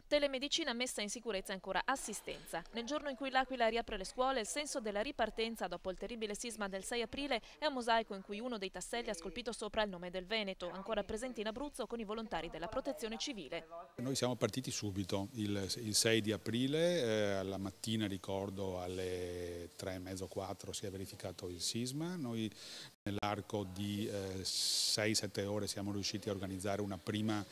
Telemedicina, messa in sicurezza e ancora assistenza. Nel giorno in cui l'Aquila riapre le scuole, il senso della ripartenza dopo il terribile sisma del 6 aprile è un mosaico in cui uno dei tasselli ha scolpito sopra il nome del Veneto, ancora presente in Abruzzo con i volontari della Protezione Civile. Noi siamo partiti subito, il 6 di aprile, alla mattina ricordo alle 3:30-4 si è verificato il sisma. Noi nell'arco di 6-7 ore siamo riusciti a organizzare una prima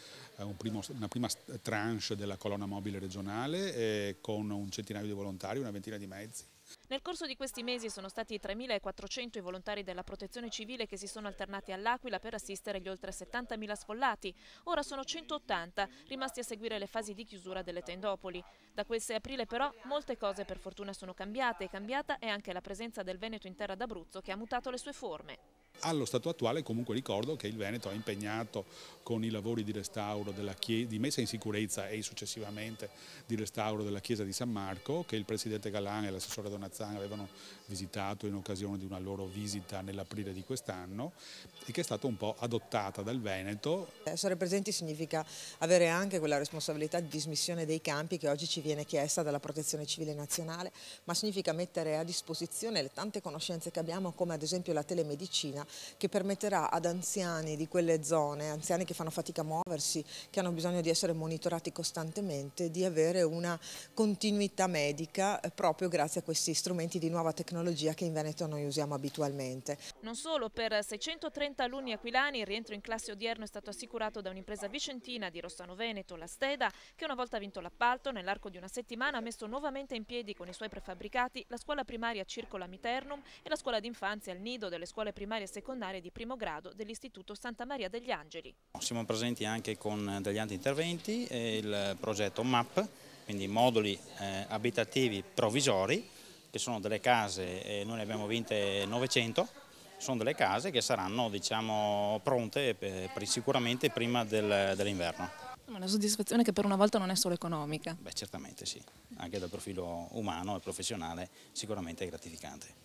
tranche della colonna mobile regionale con un centinaio di volontari, una ventina di mezzi. Nel corso di questi mesi sono stati 3.400 i volontari della Protezione Civile che si sono alternati all'Aquila per assistere gli oltre 70.000 sfollati. Ora sono 180 rimasti a seguire le fasi di chiusura delle tendopoli. Da quel 6 aprile però molte cose per fortuna sono cambiate e cambiata è anche la presenza del Veneto in terra d'Abruzzo che ha mutato le sue forme. Allo stato attuale comunque ricordo che il Veneto è impegnato con i lavori di restauro di messa in sicurezza e successivamente di restauro della chiesa di San Marco, che il presidente Galan e l'assessore Donazzan avevano visitato in occasione di una loro visita nell'aprile di quest'anno e che è stata un po' adottata dal Veneto. Essere presenti significa avere anche quella responsabilità di dismissione dei campi che oggi ci viene chiesta dalla Protezione Civile Nazionale, ma significa mettere a disposizione le tante conoscenze che abbiamo, come ad esempio la telemedicina, che permetterà ad anziani di quelle zone, anziani che fanno fatica a muoversi, che hanno bisogno di essere monitorati costantemente, di avere una continuità medica proprio grazie a questi strumenti di nuova tecnologia che in Veneto noi usiamo abitualmente. Non solo, per 630 alunni aquilani il rientro in classe odierno è stato assicurato da un'impresa vicentina di Rossano Veneto, la Steda, che una volta vinto l'appalto, nell'arco di una settimana ha messo nuovamente in piedi con i suoi prefabbricati la scuola primaria Circola Miternum e la scuola d'infanzia al nido delle scuole primarie e secondarie di primo grado dell'Istituto Santa Maria degli Angeli. Siamo presenti anche con degli altri interventi, il progetto MAP, quindi moduli abitativi provvisori, che sono delle case, noi ne abbiamo vinte 900, sono delle case che saranno pronte sicuramente prima dell'inverno. Una soddisfazione che per una volta non è solo economica. Beh, certamente sì, anche dal profilo umano e professionale sicuramente è gratificante.